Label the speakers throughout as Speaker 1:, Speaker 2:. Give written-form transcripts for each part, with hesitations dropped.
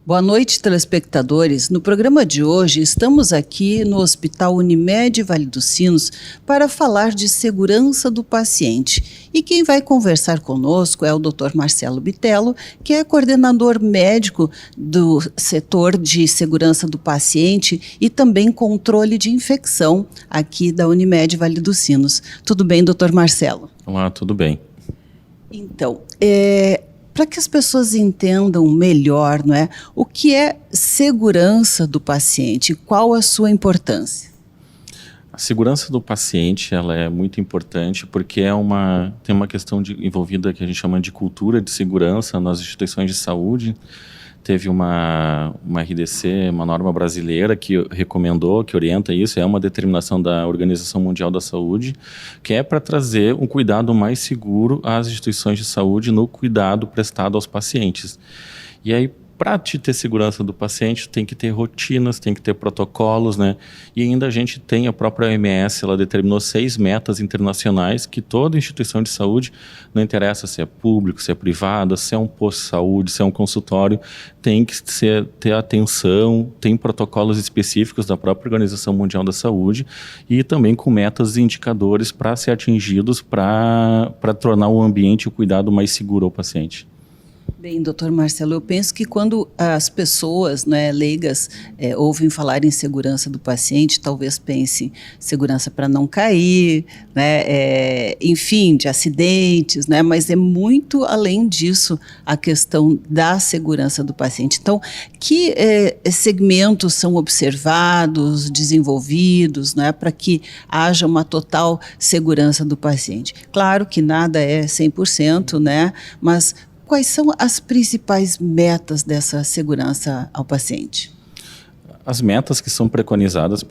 Speaker 1: Boa noite, telespectadores. No programa de hoje, estamos aqui no Hospital Unimed Vale dos Sinos para falar de segurança do paciente. E quem vai conversar conosco é o Dr. Marcelo Bitello, que é coordenador médico do setor de segurança do paciente e também controle de infecção aqui da Unimed Vale dos Sinos. Tudo bem, Dr. Marcelo?
Speaker 2: Olá, tudo bem.
Speaker 1: Então, para que as pessoas entendam melhor, não é, o que é segurança do paciente, qual a sua importância?
Speaker 2: A segurança do paciente ela é muito importante porque tem uma questão envolvida que a gente chama de cultura de segurança nas instituições de saúde. Teve uma RDC, uma norma brasileira que recomendou, que orienta isso, é uma determinação da Organização Mundial da Saúde, que é para trazer um cuidado mais seguro às instituições de saúde no cuidado prestado aos pacientes. E aí, para te ter segurança do paciente, tem que ter rotinas, tem que ter protocolos, né? E ainda a gente tem a própria OMS, ela determinou 6 metas internacionais que toda instituição de saúde, não interessa se é público, se é privada, se é um posto de saúde, se é um consultório, tem que ter atenção, tem protocolos específicos da própria Organização Mundial da Saúde e também com metas e indicadores para ser atingidos para tornar o ambiente e o cuidado mais seguro ao paciente.
Speaker 1: Bem, doutor Marcelo, eu penso que quando as pessoas, né, leigas ouvem falar em segurança do paciente, talvez pensem segurança para não cair, né, enfim, de acidentes, né, mas é muito além disso a questão da segurança do paciente. Então, que segmentos são observados, desenvolvidos, né, para que haja uma total segurança do paciente? Claro que nada é 100%, né, mas quais são as principais metas dessa segurança ao paciente?
Speaker 2: As metas que são preconizadas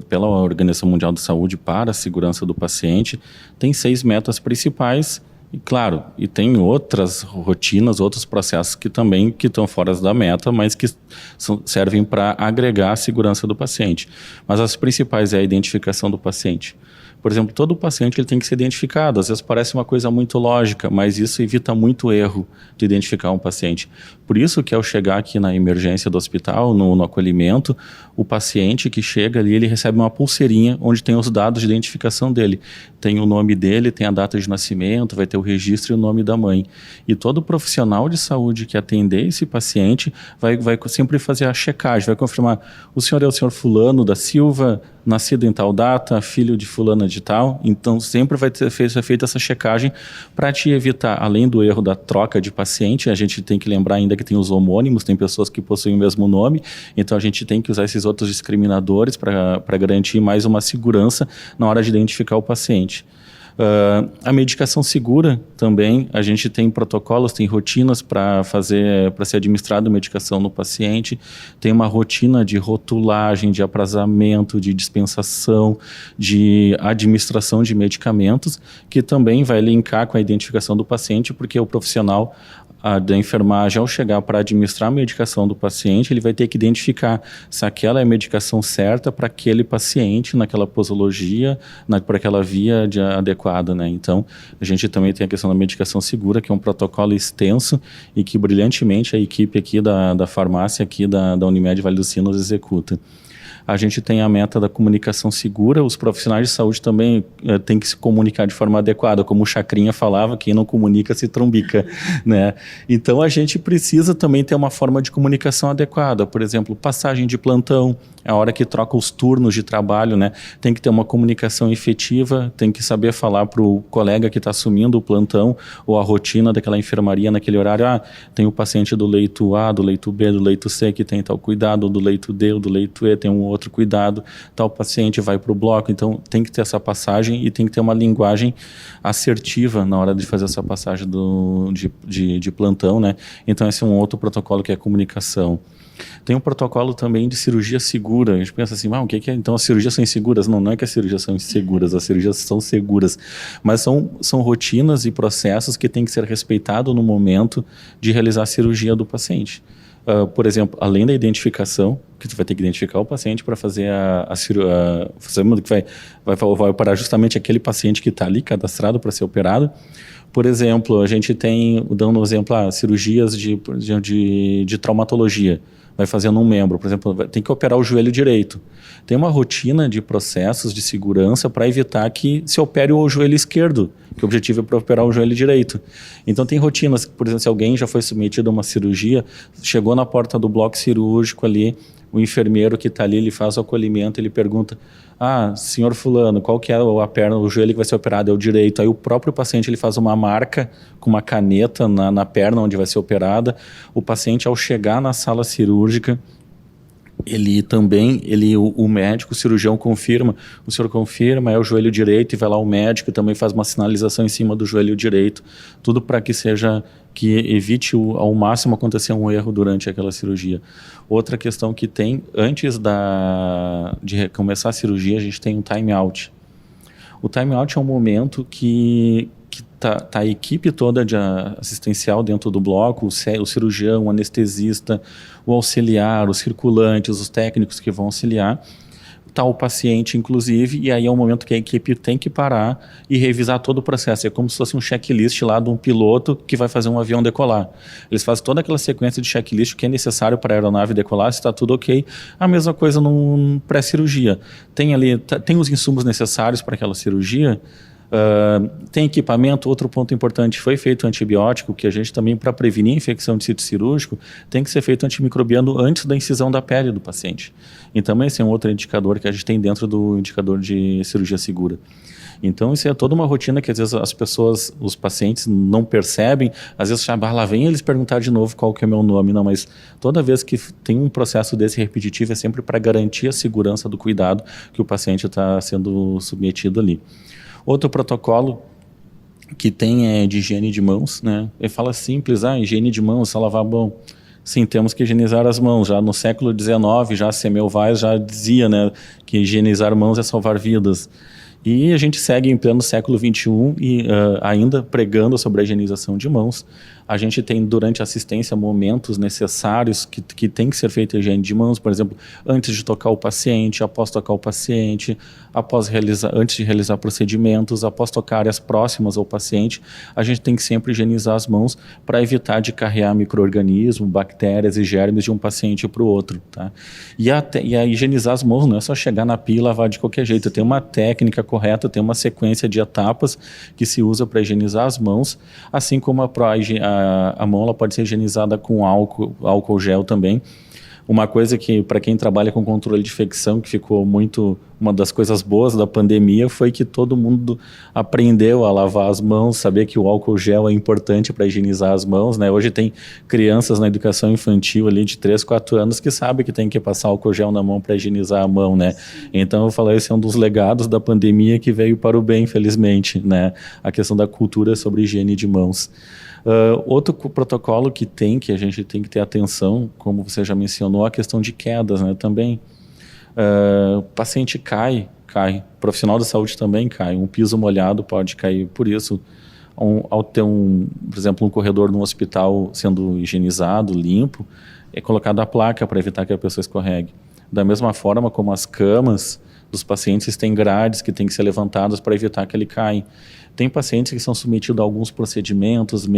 Speaker 2: pela Organização Mundial da Saúde para a segurança do paciente tem 6 metas principais e, claro, e tem outras rotinas, outros processos que estão fora da meta, mas que servem para agregar a segurança do paciente. Mas as principais é a identificação do paciente. Por exemplo, todo paciente ele tem que ser identificado. Às vezes parece uma coisa muito lógica, mas isso evita muito erro de identificar um paciente. Por isso que ao chegar aqui na emergência do hospital, no acolhimento, o paciente que chega ali, ele recebe uma pulseirinha onde tem os dados de identificação dele. Tem o nome dele, tem a data de nascimento, vai ter o registro e o nome da mãe. E todo profissional de saúde que atender esse paciente vai sempre fazer a checagem, vai confirmar, o senhor é o senhor fulano da Silva, nascido em tal data, filho de fulana de tal. Então sempre vai ser feita essa checagem para te evitar, além do erro da troca de paciente, a gente tem que lembrar ainda que tem os homônimos, tem pessoas que possuem o mesmo nome, então a gente tem que usar esses outros discriminadores para garantir mais uma segurança na hora de identificar o paciente. A medicação segura também, a gente tem protocolos, tem rotinas para ser administrada medicação no paciente, tem uma rotina de rotulagem, de aprazamento, de dispensação, de administração de medicamentos, que também vai linkar com a identificação do paciente, porque o profissional da enfermagem, ao chegar para administrar a medicação do paciente, ele vai ter que identificar se aquela é a medicação certa para aquele paciente, naquela posologia, para aquela via adequada, né? Então, a gente também tem a questão da medicação segura, que é um protocolo extenso e que brilhantemente a equipe aqui da farmácia aqui da Unimed Vale dos Sinos executa. A gente tem a meta da comunicação segura, os profissionais de saúde também têm que se comunicar de forma adequada, como o Chacrinha falava, quem não comunica se trombica, né? Então a gente precisa também ter uma forma de comunicação adequada, por exemplo, passagem de plantão, a hora que troca os turnos de trabalho, né? Tem que ter uma comunicação efetiva, tem que saber falar para o colega que está assumindo o plantão ou a rotina daquela enfermaria naquele horário, tem o paciente do leito A, do leito B, do leito C que tem tal cuidado, do leito D, ou do leito E tem um outro cuidado, tal paciente vai para o bloco, então tem que ter essa passagem e tem que ter uma linguagem assertiva na hora de fazer essa passagem de plantão, né? Então esse é um outro protocolo que é a comunicação. Tem um protocolo também de cirurgia segura. A gente pensa assim, o que é? Então as cirurgias são inseguras? Não é que as cirurgias são inseguras, as cirurgias são seguras. Mas são rotinas e processos que têm que ser respeitados no momento de realizar a cirurgia do paciente. por exemplo, além da identificação, que tu vai ter que identificar o paciente para fazer a cirurgia, que vai operar justamente aquele paciente que está ali cadastrado para ser operado. Por exemplo, a gente tem, dando um exemplo, cirurgias de traumatologia. Vai fazendo um membro, por exemplo, tem que operar o joelho direito. Tem uma rotina de processos de segurança para evitar que se opere o joelho esquerdo, que o objetivo é para operar o joelho direito. Então tem rotinas, por exemplo, se alguém já foi submetido a uma cirurgia, chegou na porta do bloco cirúrgico ali, o enfermeiro que está ali, ele faz o acolhimento, ele pergunta: senhor fulano, qual que é a perna, o joelho que vai ser operado? É o direito. Aí o próprio paciente ele faz uma marca com uma caneta na perna onde vai ser operada. O paciente, ao chegar na sala cirúrgica, o médico, o cirurgião confirma, o senhor confirma, é o joelho direito, e vai lá o médico e também faz uma sinalização em cima do joelho direito, tudo para que evite ao máximo acontecer um erro durante aquela cirurgia. Outra questão que tem, antes de começar a cirurgia, a gente tem um time-out. O time-out é um momento que tá a equipe toda de assistencial dentro do bloco, o cirurgião, o anestesista, o auxiliar, os circulantes, os técnicos que vão auxiliar, está o paciente, inclusive, e aí é o momento que a equipe tem que parar e revisar todo o processo. É como se fosse um checklist lá de um piloto que vai fazer um avião decolar. Eles fazem toda aquela sequência de checklist que é necessário para a aeronave decolar, se está tudo ok. A mesma coisa num pré-cirurgia. Tem os insumos necessários para aquela cirurgia, tem equipamento. Outro ponto importante, foi feito antibiótico, que a gente também, para prevenir a infecção de sítio cirúrgico, tem que ser feito antimicrobiano antes da incisão da pele do paciente. Então esse é um outro indicador que a gente tem dentro do indicador de cirurgia segura. Então isso é toda uma rotina que às vezes os pacientes não percebem, às vezes lá vem eles perguntar de novo qual que é o meu nome. Não, mas toda vez que tem um processo desse repetitivo é sempre para garantir a segurança do cuidado que o paciente está sendo submetido ali. Outro protocolo que tem é de higiene de mãos, né? Ele fala simples, higiene de mãos, só lavar a mão. Sim, temos que higienizar as mãos. Já no século XIX, já Semmelweis já dizia, né, que higienizar mãos é salvar vidas. E a gente segue em pleno século XXI e ainda pregando sobre a higienização de mãos. A gente tem, durante a assistência, momentos necessários que tem que ser feita a higiene de mãos, por exemplo, antes de tocar o paciente, após tocar o paciente, antes de realizar procedimentos, após tocar áreas próximas ao paciente, a gente tem que sempre higienizar as mãos para evitar de carregar micro-organismos, bactérias e germes de um paciente para o outro. Tá? E a higienizar as mãos não é só chegar na pia e lavar de qualquer jeito, tem uma técnica correta, tem uma sequência de etapas que se usa para higienizar as mãos, assim como a mão ela pode ser higienizada com álcool gel também. Uma coisa que, para quem trabalha com controle de infecção, que ficou uma das coisas boas da pandemia, foi que todo mundo aprendeu a lavar as mãos, saber que o álcool gel é importante para higienizar as mãos, né? Hoje tem crianças na educação infantil ali de 3, 4 anos que sabem que tem que passar álcool gel na mão para higienizar a mão, né? Então, eu vou falar, esse é um dos legados da pandemia que veio para o bem, infelizmente, né? A questão da cultura sobre higiene de mãos. Outro protocolo que a gente tem que ter atenção, como você já mencionou, a questão de quedas, né, também. O paciente cai, profissional da saúde também cai, um piso molhado pode cair, por isso, ao ter por exemplo, um corredor no hospital sendo higienizado, limpo, é colocada a placa para evitar que a pessoa escorregue. Da mesma forma como as camas dos pacientes têm grades que têm que ser levantadas para evitar que ele caia. Tem pacientes que são submetidos a alguns procedimentos,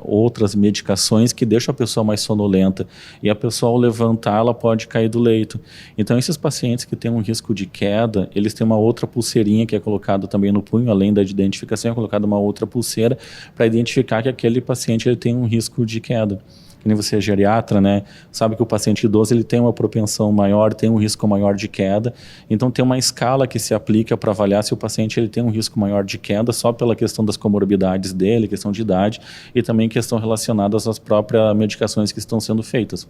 Speaker 2: outras medicações que deixam a pessoa mais sonolenta. E a pessoa, ao levantar, ela pode cair do leito. Então, esses pacientes que têm um risco de queda, eles têm uma outra pulseirinha que é colocada também no punho, além da identificação, é colocada uma outra pulseira para identificar que aquele paciente ele tem um risco de queda. Que nem você é geriatra, né? Sabe que o paciente idoso ele tem uma propensão maior, tem um risco maior de queda. Então tem uma escala que se aplica para avaliar se o paciente ele tem um risco maior de queda só pela questão das comorbidades dele, questão de idade e também questão relacionada às próprias medicações que estão sendo feitas.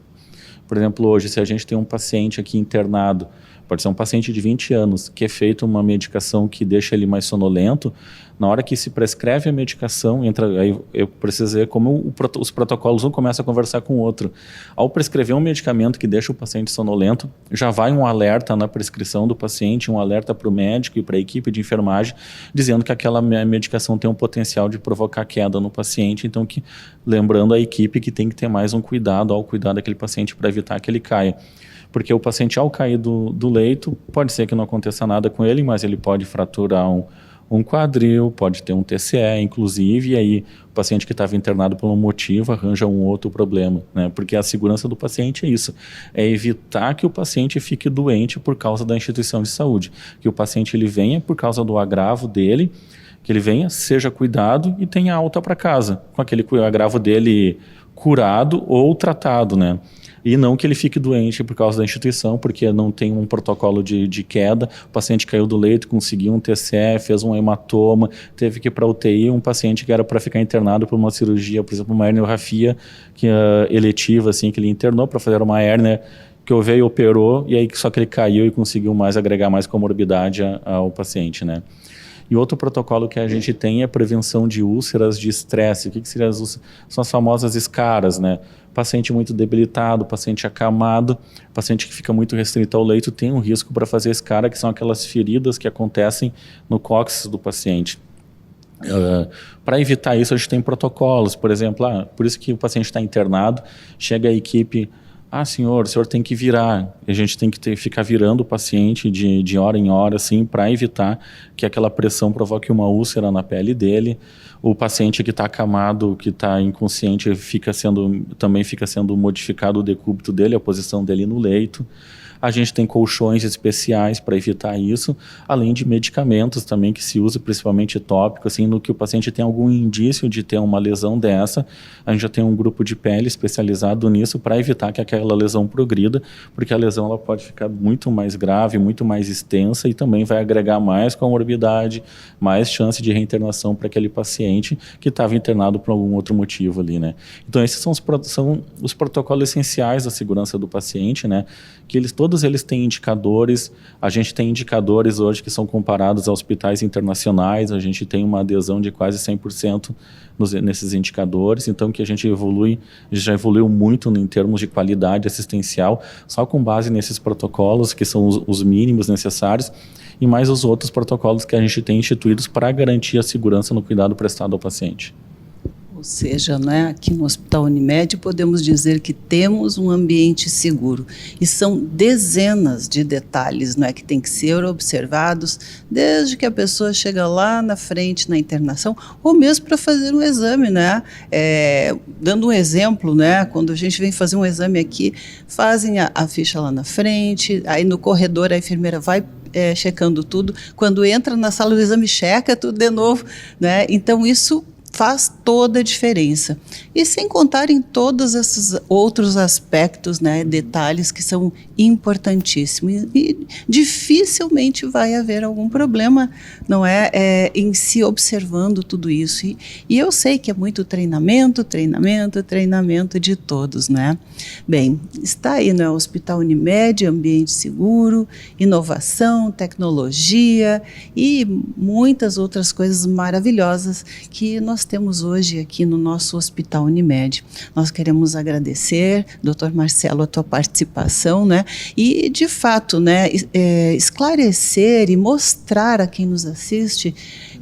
Speaker 2: Por exemplo, hoje, se a gente tem um paciente aqui internado, pode ser um paciente de 20 anos, que é feita uma medicação que deixa ele mais sonolento, na hora que se prescreve a medicação, aí eu preciso ver como os protocolos um começa a conversar com o outro. Ao prescrever um medicamento que deixa o paciente sonolento, já vai um alerta na prescrição do paciente, um alerta para o médico e para a equipe de enfermagem, dizendo que aquela medicação tem um potencial de provocar queda no paciente, então lembrando a equipe que tem que ter mais um cuidado ao cuidar daquele paciente para evitar que ele caia. Porque o paciente, ao cair do leito, pode ser que não aconteça nada com ele, mas ele pode fraturar um quadril, pode ter um TCE, inclusive, e aí o paciente que estava internado por um motivo arranja um outro problema, né? Porque a segurança do paciente é isso, é evitar que o paciente fique doente por causa da instituição de saúde, que o paciente ele venha por causa do agravo dele, que ele venha, seja cuidado e tenha alta para casa, com aquele agravo dele curado ou tratado, né? E não que ele fique doente por causa da instituição, porque não tem um protocolo de queda, o paciente caiu do leito, conseguiu um TCE, fez um hematoma, teve que ir para UTI, um paciente que era para ficar internado por uma cirurgia, por exemplo, uma herniorrafia eletiva, assim, que ele internou para fazer uma hérnia, que o veio operou, e aí só que ele caiu e conseguiu agregar mais comorbidade ao paciente, né? E outro protocolo que a gente tem é a prevenção de úlceras de estresse. O que seriam as úlceras? São as famosas escaras, né? Paciente muito debilitado, paciente acamado, paciente que fica muito restrito ao leito tem um risco para fazer escara, que são aquelas feridas que acontecem no cóccix do paciente. Para evitar isso, a gente tem protocolos, por exemplo, por isso que o paciente está internado, chega a equipe... senhor, o senhor tem que virar. A gente tem que ficar virando o paciente de hora em hora, assim, para evitar que aquela pressão provoque uma úlcera na pele dele. O paciente que está acamado, que está inconsciente, também fica sendo modificado o decúbito dele, a posição dele no leito. A gente tem colchões especiais para evitar isso, além de medicamentos também que se usa, principalmente tópico, assim, no que o paciente tem algum indício de ter uma lesão dessa, a gente já tem um grupo de pele especializado nisso para evitar que aquela lesão progrida, porque a lesão ela pode ficar muito mais grave, muito mais extensa e também vai agregar mais comorbidade, mais chance de reinternação para aquele paciente que estava internado por algum outro motivo ali, né? Então esses são os protocolos essenciais da segurança do paciente, né? Que todos eles têm indicadores, a gente tem indicadores hoje que são comparados a hospitais internacionais, a gente tem uma adesão de quase 100% nesses indicadores, então que a gente já evoluiu muito em termos de qualidade assistencial, só com base nesses protocolos, que são os mínimos necessários, e mais os outros protocolos que a gente tem instituídos para garantir a segurança no cuidado prestado ao paciente.
Speaker 1: Ou seja, né, aqui no Hospital Unimed podemos dizer que temos um ambiente seguro e são dezenas de detalhes, não é, que tem que ser observados desde que a pessoa chega lá na frente na internação ou mesmo para fazer um exame, né? Dando um exemplo, né, quando a gente vem fazer um exame aqui, fazem a ficha lá na frente, aí no corredor a enfermeira vai checando tudo, quando entra na sala do exame checa tudo de novo, né? Então isso faz toda a diferença. E sem contar em todos esses outros aspectos, né, detalhes que são importantíssimos. E dificilmente vai haver algum problema, não é, em se observando tudo isso. E eu sei que é muito treinamento de todos, né? Bem, está aí no Hospital Unimed, ambiente seguro, inovação, tecnologia e muitas outras coisas maravilhosas que nós temos hoje aqui no nosso Hospital Unimed. Nós queremos agradecer, Dr. Marcelo, a tua participação, né? E, de fato, né, esclarecer e mostrar a quem nos assiste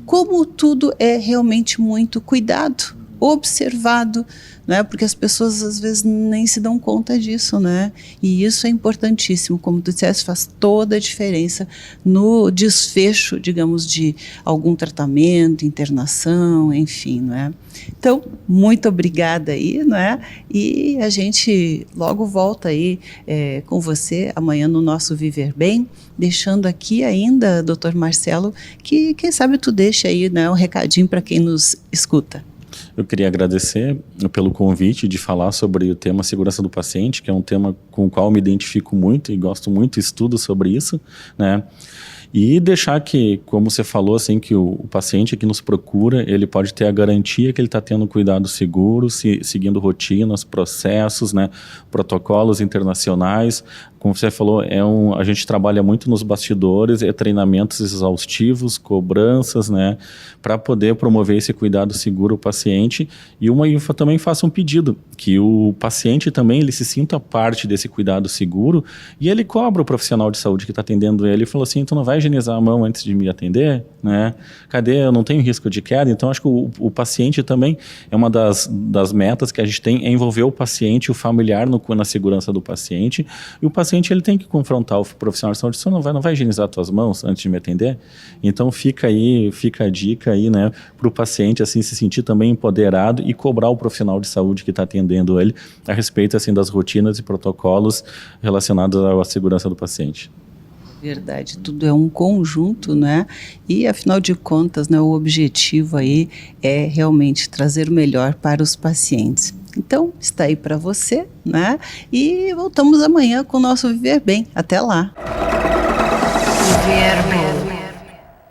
Speaker 1: como tudo é realmente muito cuidado, observado, né? Porque as pessoas às vezes nem se dão conta disso, né? E isso é importantíssimo, como tu disseste, faz toda a diferença no desfecho, digamos, de algum tratamento, internação, enfim, não é? Então, muito obrigada aí, não é? E a gente logo volta aí com você amanhã no nosso Viver Bem, deixando aqui ainda, Dr. Marcelo, que quem sabe tu deixa aí, né, um recadinho para quem nos escuta.
Speaker 2: Eu queria agradecer pelo convite de falar sobre o tema segurança do paciente, que é um tema com o qual eu me identifico muito e gosto muito, estudo sobre isso, né? E deixar que, como você falou, assim, que o paciente que nos procura, ele pode ter a garantia que ele está tendo cuidado seguro, seguindo rotinas, processos, né, protocolos internacionais. Como você falou, a gente trabalha muito nos bastidores, treinamentos exaustivos, cobranças, né, para poder promover esse cuidado seguro ao paciente. E eu também faço um pedido, que o paciente também ele se sinta parte desse cuidado seguro e ele cobra o profissional de saúde que está atendendo ele e falou assim, tu não vai higienizar a mão antes de me atender? Né? Cadê? Eu não tenho risco de queda? Então, acho que o paciente também é uma das metas que a gente tem, é envolver o paciente, o familiar na segurança do paciente, e o paciente ele tem que confrontar o profissional de saúde, você não vai higienizar tuas mãos antes de me atender? Então fica a dica aí, né, para o paciente assim, se sentir também empoderado e cobrar o profissional de saúde que está atendendo ele a respeito assim, das rotinas e protocolos relacionados à segurança do paciente.
Speaker 1: Verdade, tudo é um conjunto, né? E afinal de contas, né, o objetivo aí é realmente trazer o melhor para os pacientes. Então, está aí para você, né? E voltamos amanhã com o nosso Viver Bem. Até lá!
Speaker 3: Viver Bem.